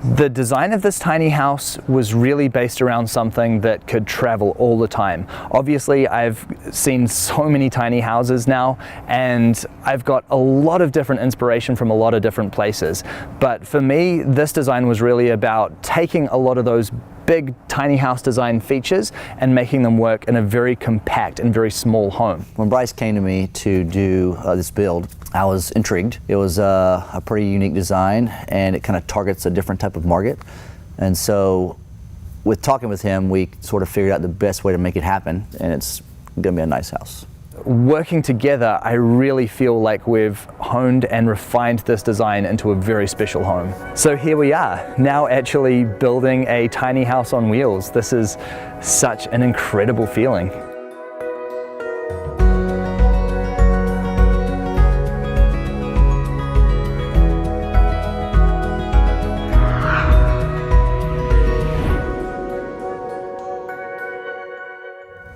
The design of this tiny house was really based around something that could travel all the time. Obviously, I've seen so many tiny houses now, and I've got a lot of different inspiration from a lot of different places. But for me, this design was really about taking a lot of those big tiny house design features and making them work in a very compact and very small home. When Bryce came to me to do this build, I was intrigued. It was a pretty unique design, and it kind of targets a different type of market. And so with talking with him, we sort of figured out the best way to make it happen, and it's gonna be a nice house. Working together, I really feel like we've honed and refined this design into a very special home. So here we are, now actually building a tiny house on wheels. This is such an incredible feeling.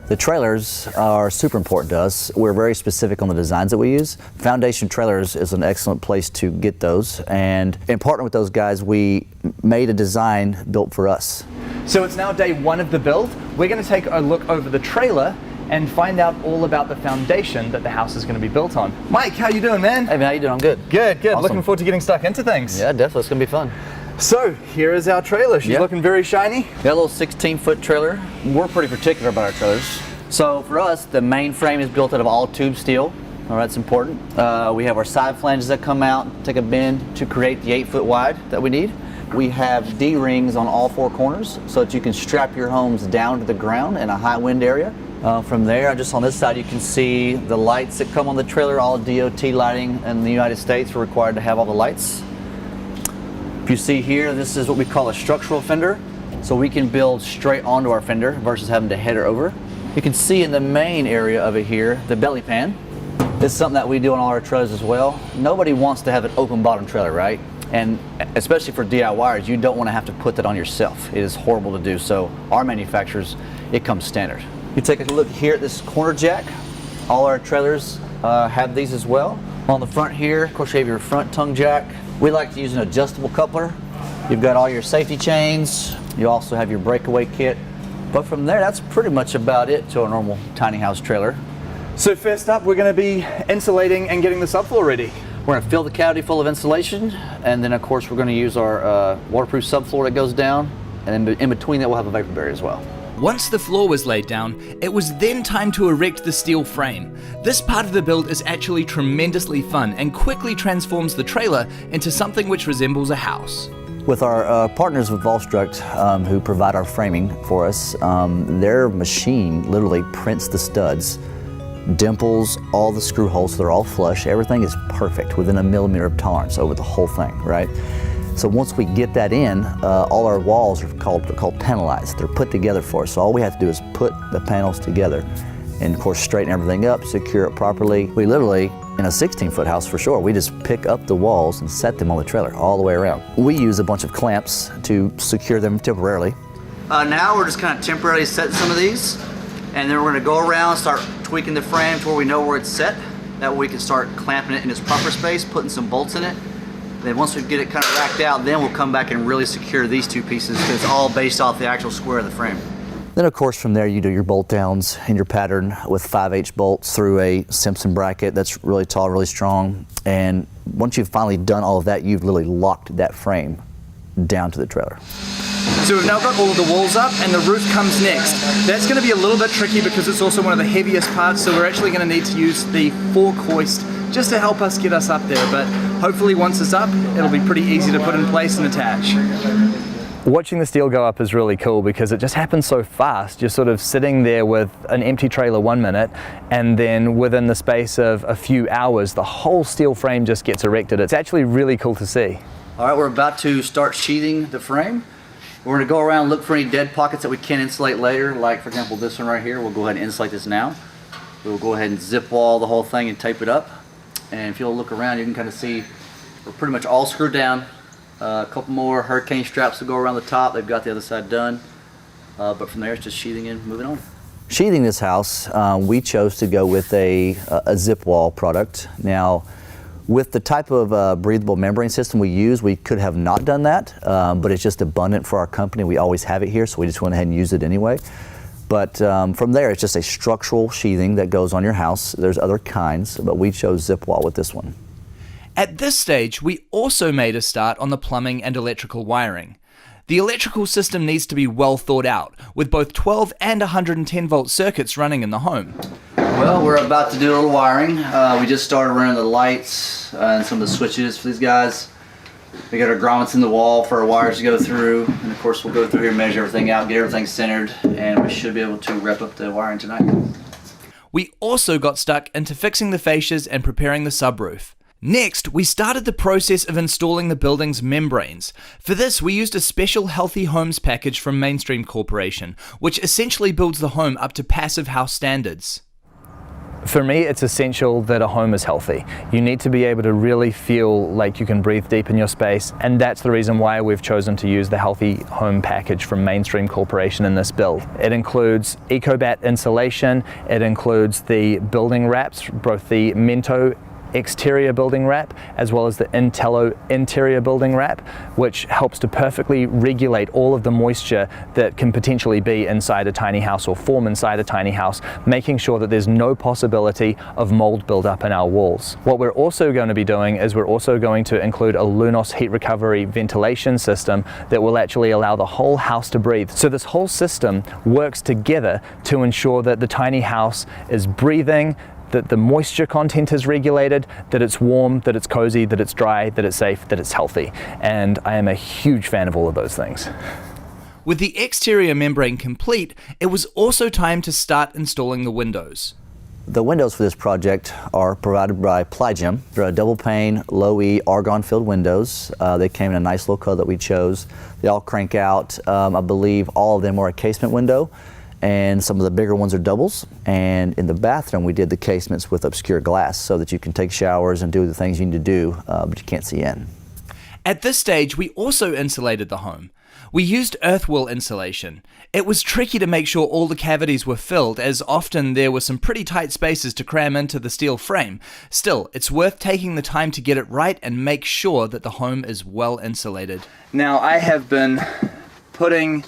The trailers are super important to us. We're very specific on the designs that we use. Foundation Trailers is an excellent place to get those, and in partnering with those guys, we made a design built for us. So it's now day one of the build. We're going to take a look over the trailer and find out all about the foundation that the house is going to be built on. Mike, how you doing, man? Hey man, how you doing? I'm good. Good, good. Awesome. Looking forward to getting stuck into things. Yeah, definitely. It's going to be fun. So here is our trailer. She's looking very shiny. Got a little 16-foot trailer. We're pretty particular about our trailers. So for us, the main frame is built out of all tube steel. All right, that's important. We have our side flanges that come out, take a bend to create the 8-foot wide that we need. We have D-rings on all 4 corners so that you can strap your homes down to the ground in a high wind area. From there, just on this side, you can see the lights that come on the trailer. All DOT lighting in the United States, we're required to have all the lights. If you see here, this is what we call a structural fender. So we can build straight onto our fender versus having to head her over. You can see in the main area of it here, the belly pan. This is something that we do on all our trailers as well. Nobody wants to have an open bottom trailer, right? And especially for DIYers, you don't want to have to put that on yourself. It is horrible to do. So our manufacturers, it comes standard. You take a look here at this corner jack. All our trailers have these as well. On the front here, of course, you have your front tongue jack. We like to use an adjustable coupler. You've got all your safety chains. You also have your breakaway kit. But from there, that's pretty much about it to a normal tiny house trailer. So first up, we're going to be insulating and getting the subfloor ready. We're going to fill the cavity full of insulation, and then of course we're going to use our waterproof subfloor that goes down, and then in between that we'll have a vapor barrier as well. Once the floor was laid down, it was then time to erect the steel frame. This part of the build is actually tremendously fun and quickly transforms the trailer into something which resembles a house. With our partners with Volstruct, who provide our framing for us, their machine literally prints the studs, dimples all the screw holes, so they're all flush. Everything is perfect within a millimeter of tolerance over the whole thing, right? So once we get that in, all our walls are called panelized. They're put together for us. So all we have to do is put the panels together and of course straighten everything up, secure it properly. We literally, in a 16-foot house for sure, we just pick up the walls and set them on the trailer all the way around. We use a bunch of clamps to secure them temporarily. Now we're just kind of temporarily setting some of these, and then we're going to go around, start tweaking the frame to where we know where it's set. That way we can start clamping it in its proper space, putting some bolts in it. Then once we get it kind of racked out, then we'll come back and really secure these two pieces, because it's all based off the actual square of the frame. Then of course from there you do your bolt downs in your pattern with 5/8 bolts through a Simpson bracket that's really tall, really strong. And once you've finally done all of that, you've literally locked that frame down to the trailer. So we've now got all of the walls up and the roof comes next. That's going to be a little bit tricky because it's also one of the heaviest parts, so we're actually going to need to use the fork hoist just to help us get us up there. But hopefully once it's up, it'll be pretty easy to put in place and attach. Watching the steel go up is really cool because it just happens so fast. You're sort of sitting there with an empty trailer 1 minute, and then within the space of a few hours, the whole steel frame just gets erected. It's actually really cool to see. All right, we're about to start sheathing the frame. We're going to go around and look for any dead pockets that we can insulate later, like for example this one right here. We'll go ahead and insulate this now. We'll go ahead and zip wall the whole thing and tape it up. And if you'll look around, you can kind of see we're pretty much all screwed down. A couple more hurricane straps to go around the top. They've got the other side done. But from there, it's just sheathing and moving on. Sheathing this house, we chose to go with a zip wall product. Now, With the type of breathable membrane system we use, we could have not done that, but it's just abundant for our company. We always have it here, so we just went ahead and used it anyway. But from there, it's just a structural sheathing that goes on your house. There's other kinds, but we chose zip wall with this one. At this stage, we also made a start on the plumbing and electrical wiring. The electrical system needs to be well thought out, with both 12 and 110 volt circuits running in the home. Well, we're about to do a little wiring. We just started running the lights and some of the switches for these guys. We got our grommets in the wall for our wires to go through, and of course we'll go through here, measure everything out, get everything centered, and we should be able to wrap up the wiring tonight. We also got stuck into fixing the fascias and preparing the subroof. Next, we started the process of installing the building's membranes. For this, we used a special Healthy Homes package from Mainstream Corporation, which essentially builds the home up to passive house standards. For me, it's essential that a home is healthy. You need to be able to really feel like you can breathe deep in your space, and that's the reason why we've chosen to use the Healthy Home package from Mainstream Corporation in this build. It includes EcoBat insulation, it includes the building wraps, both the Mento exterior building wrap as well as the Intello interior building wrap, which helps to perfectly regulate all of the moisture that can potentially be inside a tiny house or form inside a tiny house, making sure that there's no possibility of mold buildup in our walls. What we're also going to be doing is we're also going to include a Lunos heat recovery ventilation system that will actually allow the whole house to breathe. So this whole system works together to ensure that the tiny house is breathing, that the moisture content is regulated, that it's warm, that it's cozy, that it's dry, that it's safe, that it's healthy. And I am a huge fan of all of those things. With the exterior membrane complete, it was also time to start installing the windows. The windows for this project are provided by Plygem. They're double pane, low E, argon-filled windows. They came in a nice little color that we chose. They all crank out. I believe all of them are a casement window, and some of the bigger ones are doubles. And in the bathroom, we did the casements with obscure glass so that you can take showers and do the things you need to do, but you can't see in. At this stage, we also insulated the home. We used earth wool insulation. It was tricky to make sure all the cavities were filled, as often there were some pretty tight spaces to cram into the steel frame. Still, it's worth taking the time to get it right and make sure that the home is well insulated. Now, I have been putting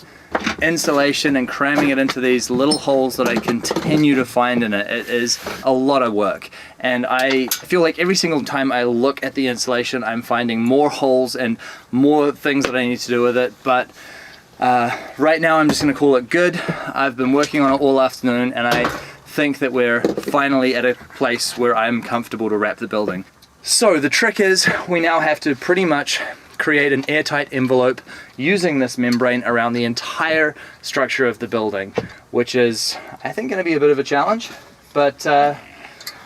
insulation and cramming it into these little holes that I continue to find in it. It is a lot of work, and I feel like every single time I look at the insulation I'm finding more holes and more things that I need to do with it, but right now I'm just going to call it good. I've been working on it all afternoon, and I think that we're finally at a place where I'm comfortable to wrap the building. So the trick is we now have to pretty much create an airtight envelope using this membrane around the entire structure of the building, which is, I think, going to be a bit of a challenge, but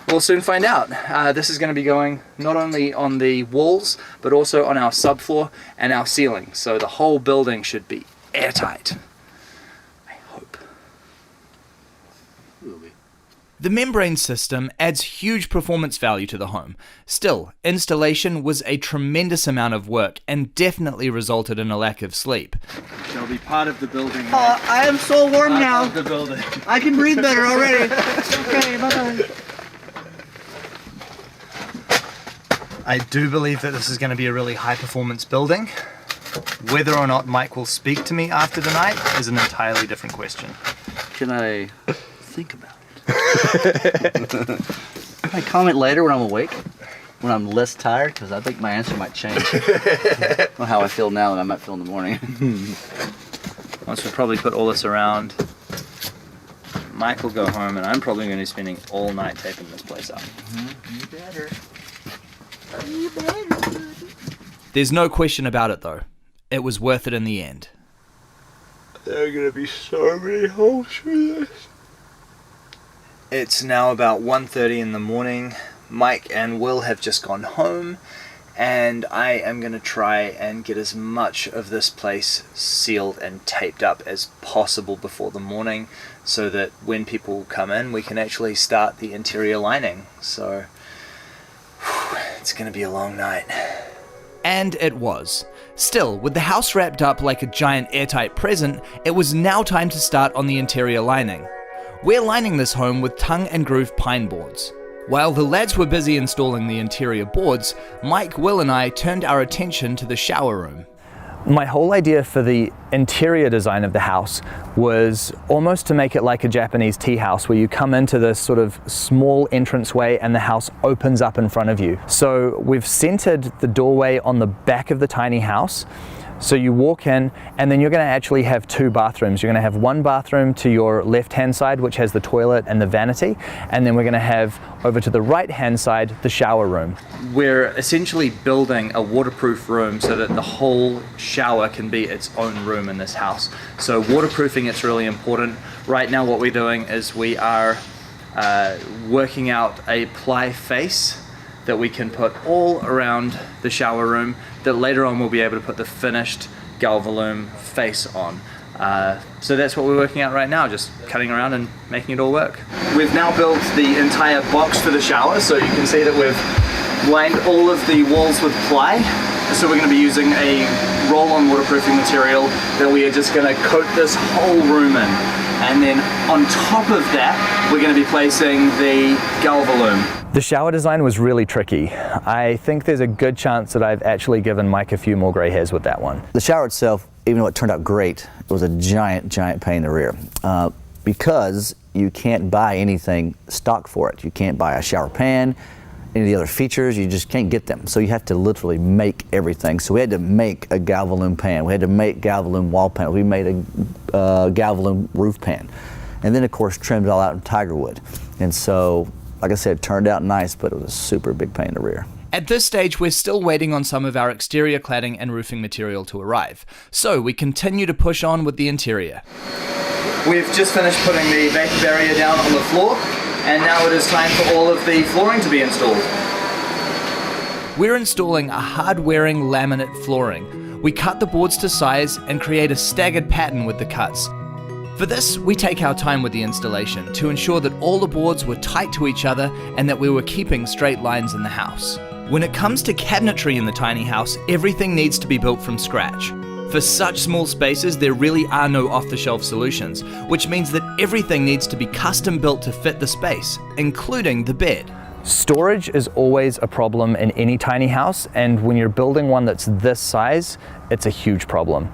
we'll soon find out. This is going to be going not only on the walls, but also on our subfloor and our ceiling, so the whole building should be airtight. I hope. The membrane system adds huge performance value to the home. Still, installation was a tremendous amount of work and definitely resulted in a lack of sleep. It'll be part of the building. I am so warm now. The building. I can breathe better already. Okay, bye-bye. I do believe that this is going to be a really high performance building. Whether or not Mike will speak to me after the night is an entirely different question. Can I think about it? Can I comment later when I'm awake? When I'm less tired? Because I think my answer might change. I don't know how I feel now than I might feel in the morning. Once we probably put all this around, Mike will go home, and I'm probably going to be spending all night taping this place up. You better. There's no question about it though. It was worth it in the end. There are going to be so many holes through this. It's now about 1:30 in the morning. Mike and Will have just gone home, and I am going to try and get as much of this place sealed and taped up as possible before the morning, so that when people come in we can actually start the interior lining. So it's going to be a long night. And it was. Still, with the house wrapped up like a giant airtight present, it was now time to start on the interior lining. We're lining this home with tongue and groove pine boards. While the lads were busy installing the interior boards, Mike, Will and I turned our attention to the shower room. My whole idea for the interior design of the house was almost to make it like a Japanese tea house, where you come into this sort of small entranceway and the house opens up in front of you. So we've centered the doorway on the back of the tiny house. So you walk in and then you're going to actually have two bathrooms. You're going to have one bathroom to your left-hand side, which has the toilet and the vanity, and then we're going to have over to the right-hand side the shower room. We're essentially building a waterproof room so that the whole shower can be its own room in this house. So waterproofing, it's really important. Right now what we're doing is we are working out a ply face that we can put all around the shower room, that later on we'll be able to put the finished Galvalume face on. So that's what we're working out right now, just cutting around and making it all work. We've now built the entire box for the shower, so you can see that we've lined all of the walls with ply. So we're going to be using a roll-on waterproofing material that we are just going to coat this whole room in. And then on top of that, we're going to be placing the Galvalume. The shower design was really tricky. I think there's a good chance that I've actually given Mike a few more gray hairs with that one. The shower itself, even though it turned out great, it was a giant pain in the rear. Because you can't buy anything stock for it. You can't buy a shower pan, any of the other features, you just can't get them. So you have to literally make everything. So we had to make a Galvalume pan. We had to make Galvalume wall panels. We made a Galvalume roof pan. And then of course trimmed it all out in tiger wood. And so, like I said, it turned out nice, but it was a super big pain in the rear. At this stage, we're still waiting on some of our exterior cladding and roofing material to arrive. So we continue to push on with the interior. We've just finished putting the vacuum barrier down on the floor, and now it is time for all of the flooring to be installed. We're installing a hard-wearing laminate flooring. We cut the boards to size and create a staggered pattern with the cuts. For this, we take our time with the installation to ensure that all the boards were tight to each other and that we were keeping straight lines in the house. When it comes to cabinetry in the tiny house, everything needs to be built from scratch. For such small spaces, there really are no off-the-shelf solutions, which means that everything needs to be custom built to fit the space, including the bed. Storage is always a problem in any tiny house, and when you're building one that's this size, it's a huge problem.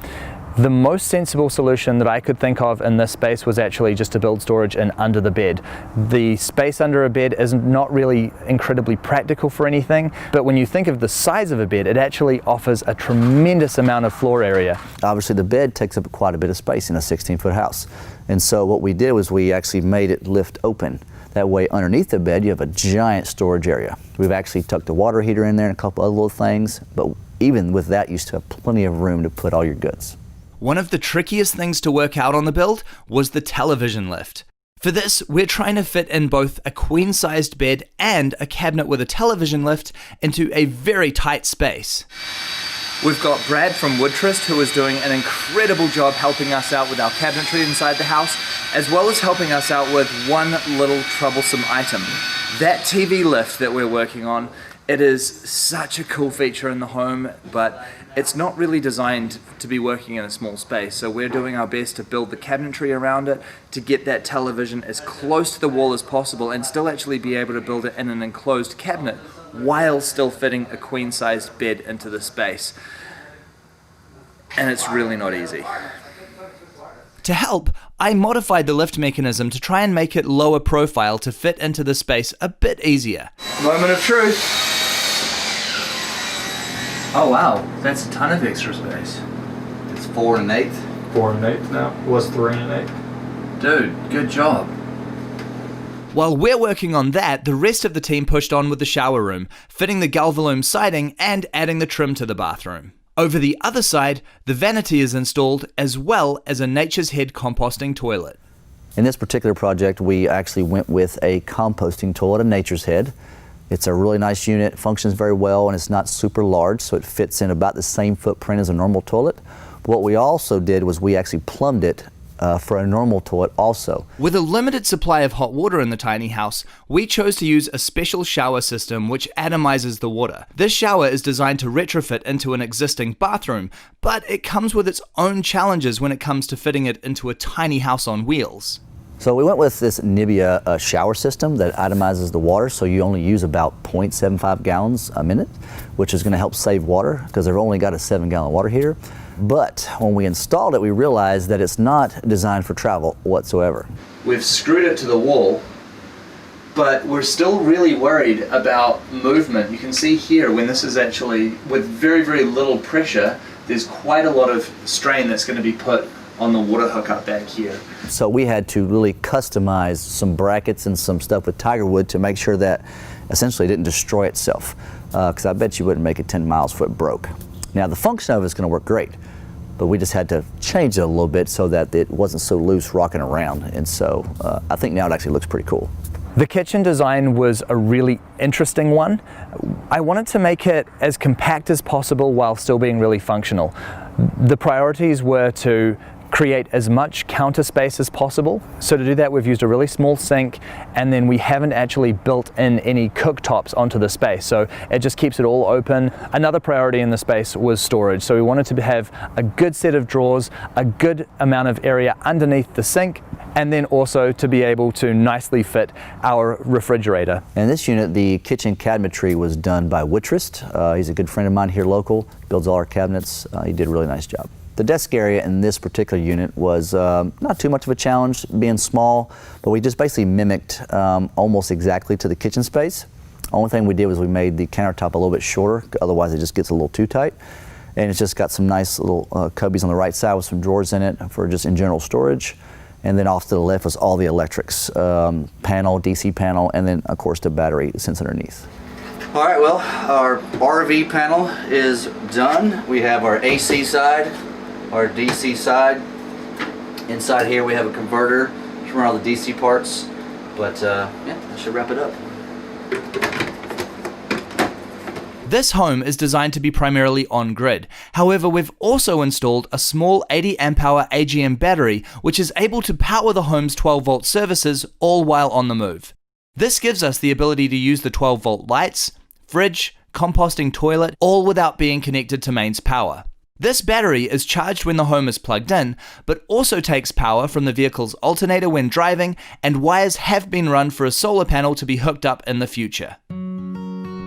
The most sensible solution that I could think of in this space was actually just to build storage in under the bed. The space under a bed is not really incredibly practical for anything, but when you think of the size of a bed, it actually offers a tremendous amount of floor area. Obviously the bed takes up quite a bit of space in a 16-foot house. And so what we did was we actually made it lift open. That way underneath the bed you have a giant storage area. We've actually tucked a water heater in there and a couple other little things, but even with that you still have plenty of room to put all your goods. One of the trickiest things to work out on the build was the television lift. For this, we're trying to fit in both a queen-sized bed and a cabinet with a television lift into a very tight space. We've got Brad from Woodtrist, who is doing an incredible job helping us out with our cabinetry inside the house, as well as helping us out with one little troublesome item. That TV lift that we're working on, it is such a cool feature in the home, but it's not really designed to be working in a small space. So we're doing our best to build the cabinetry around it to get that television as close to the wall as possible and still actually be able to build it in an enclosed cabinet while still fitting a queen-sized bed into the space. And it's really not easy. To help, I modified the lift mechanism to try and make it lower profile to fit into the space a bit easier. Moment of truth. Oh wow, that's a ton of extra space. It's 4 1/8. 4 1/8 now. It was 3 1/8. Dude, good job. While we're working on that, the rest of the team pushed on with the shower room, fitting the Galvalume siding and adding the trim to the bathroom. Over the other side, the vanity is installed as well as a Nature's Head composting toilet. In this particular project, we actually went with a composting toilet, a Nature's Head. It's a really nice unit, functions very well, and it's not super large, so it fits in about the same footprint as a normal toilet. What we also did was we actually plumbed it for a normal toilet also. With a limited supply of hot water in the tiny house, we chose to use a special shower system which atomizes the water. This shower is designed to retrofit into an existing bathroom, but it comes with its own challenges when it comes to fitting it into a tiny house on wheels. So we went with this Nivea shower system that itemizes the water, so you only use about 0.75 gallons a minute, which is going to help save water because they've only got a 7-gallon water heater. But when we installed it, we realized that it's not designed for travel whatsoever. We've screwed it to the wall, but we're still really worried about movement. You can see here when this is actually, with very, very little pressure, there's quite a lot of strain that's going to be put on the water hookup back here. So we had to really customize some brackets and some stuff with tiger wood to make sure that essentially it didn't destroy itself, because I bet you wouldn't make it 10 miles if it broke. Now the function of it is going to work great, but we just had to change it a little bit so that it wasn't so loose rocking around, and so I think now it actually looks pretty cool. The kitchen design was a really interesting one. I wanted to make it as compact as possible while still being really functional. The priorities were to create as much counter space as possible. So to do that, we've used a really small sink, and then we haven't actually built in any cooktops onto the space. So it just keeps it all open. Another priority in the space was storage. So we wanted to have a good set of drawers, a good amount of area underneath the sink, and then also to be able to nicely fit our refrigerator. In this unit, the kitchen cabinetry was done by Whitrist. He's a good friend of mine here local, builds all our cabinets. He did a really nice job. The desk area in this particular unit was not too much of a challenge, being small, but we just basically mimicked almost exactly to the kitchen space. Only thing we did was we made the countertop a little bit shorter, otherwise it just gets a little too tight. And it's just got some nice little cubbies on the right side with some drawers in it for just in general storage. And then off to the left was all the electrics, panel, DC panel, and then of course the battery sits underneath. All right, well, our RV panel is done. We have our AC side, our DC side. Inside here we have a converter to run all the DC parts, but yeah, that should wrap it up. This home is designed to be primarily on-grid. However, we've also installed a small 80 amp hour AGM battery, which is able to power the home's 12-volt services all while on the move. This gives us the ability to use the 12-volt lights, fridge, composting toilet, all without being connected to mains power. This battery is charged when the home is plugged in, but also takes power from the vehicle's alternator when driving, and wires have been run for a solar panel to be hooked up in the future.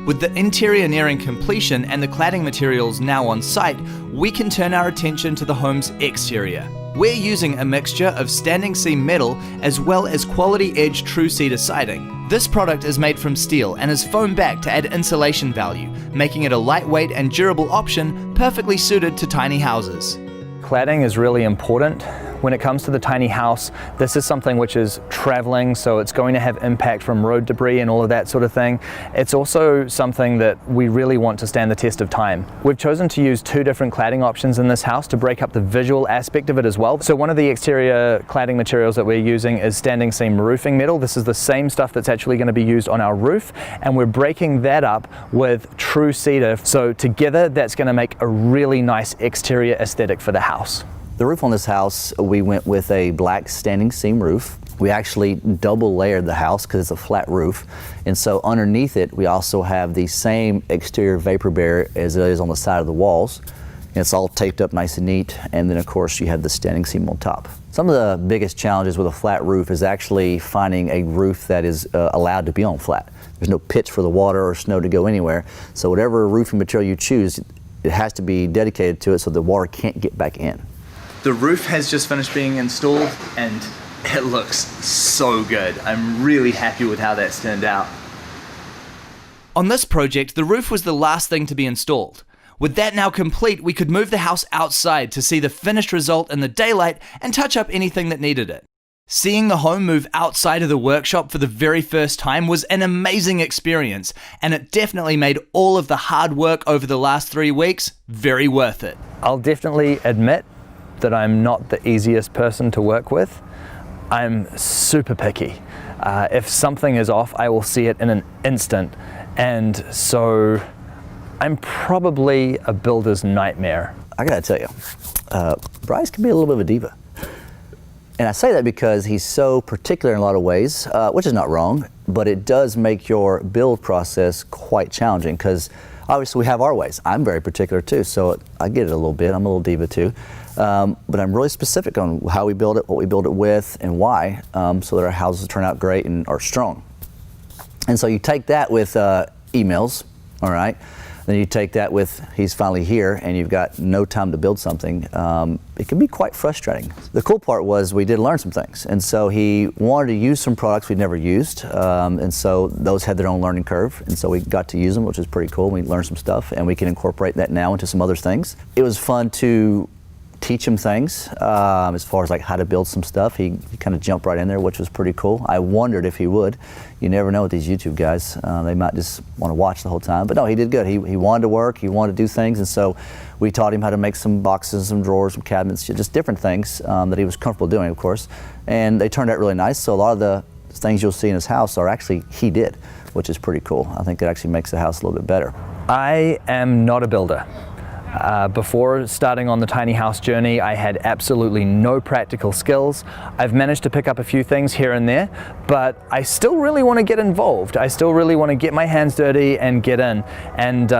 With the interior nearing completion and the cladding materials now on site, we can turn our attention to the home's exterior. We're using a mixture of standing seam metal as well as quality edge true cedar siding. This product is made from steel and is foamed back to add insulation value, making it a lightweight and durable option perfectly suited to tiny houses. Cladding is really important. When it comes to the tiny house, this is something which is traveling, so it's going to have impact from road debris and all of that sort of thing. It's also something that we really want to stand the test of time. We've chosen to use 2 different cladding options in this house to break up the visual aspect of it as well. So one of the exterior cladding materials that we're using is standing seam roofing metal. This is the same stuff that's actually going to be used on our roof, and we're breaking that up with true cedar. So together, that's going to make a really nice exterior aesthetic for the house. The roof on this house, we went with a black standing seam roof. We actually double layered the house because it's a flat roof. And so underneath it, we also have the same exterior vapor barrier as it is on the side of the walls. And it's all taped up nice and neat. And then of course you have the standing seam on top. Some of the biggest challenges with a flat roof is actually finding a roof that is allowed to be on flat. There's no pitch for the water or snow to go anywhere. So whatever roofing material you choose, it has to be dedicated to it so the water can't get back in. The roof has just finished being installed and it looks so good. I'm really happy with how that's turned out. On this project, the roof was the last thing to be installed. With that now complete, we could move the house outside to see the finished result in the daylight and touch up anything that needed it. Seeing the home move outside of the workshop for the very first time was an amazing experience, and it definitely made all of the hard work over the last 3 weeks very worth it. I'll definitely admit that I'm not the easiest person to work with. I'm super picky. If something is off, I will see it in an instant. And so I'm probably a builder's nightmare. I gotta tell you, Bryce can be a little bit of a diva. And I say that because he's so particular in a lot of ways, which is not wrong, but it does make your build process quite challenging because obviously we have our ways. I'm very particular too, so I get it a little bit. I'm a little diva too. But I'm really specific on how we build it, what we build it with, and why, so that our houses turn out great and are strong. And so you take that with emails, all right? Then you take that with he's finally here and you've got no time to build something. It can be quite frustrating. The cool part was we did learn some things. And so he wanted to use some products we'd never used. And so those had their own learning curve. And so we got to use them, which was pretty cool. We learned some stuff and we can incorporate that now into some other things. It was fun to teach him things as far as like how to build some stuff. He kind of jumped right in there, which was pretty cool. I wondered if he would. You never know with these YouTube guys. They might just want to watch the whole time. But no, he did good. He wanted to work. He wanted to do things. And so we taught him how to make some boxes, some drawers, some cabinets, just different things that he was comfortable doing, of course. And they turned out really nice. So a lot of the things you'll see in his house are actually he did, which is pretty cool. I think it actually makes the house a little bit better. I am not a builder. Before starting on the tiny house journey, I had absolutely no practical skills. I've managed to pick up a few things here and there, but I still really want to get involved. I still really want to get my hands dirty and get in. And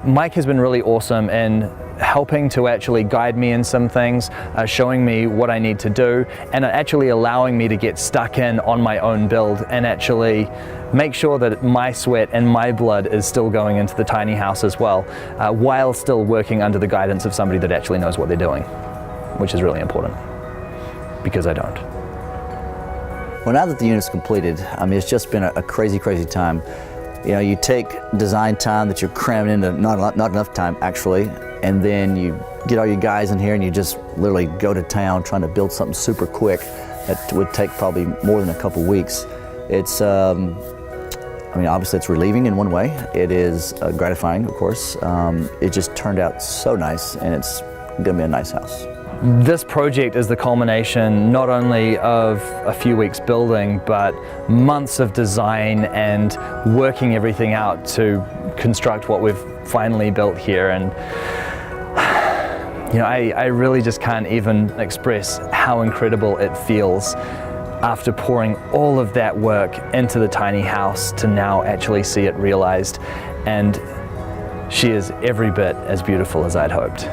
Mike has been really awesome in helping to actually guide me in some things, showing me what I need to do, and actually allowing me to get stuck in on my own build and actually make sure that my sweat and my blood is still going into the tiny house as well, while still working under the guidance of somebody that actually knows what they're doing, which is really important, because I don't. Well, now that the unit's completed, I mean, it's just been a crazy, crazy time. You know, you take design time that you're cramming into not enough time actually, and then you get all your guys in here and you just literally go to town trying to build something super quick that would take probably more than a couple weeks. It's, I mean, obviously it's relieving in one way. It is gratifying, of course. It just turned out so nice, and it's gonna be a nice house. This project is the culmination not only of a few weeks building, but months of design and working everything out to construct what we've finally built here. And you know, I really just can't even express how incredible it feels after pouring all of that work into the tiny house to now actually see it realized. And she is every bit as beautiful as I'd hoped.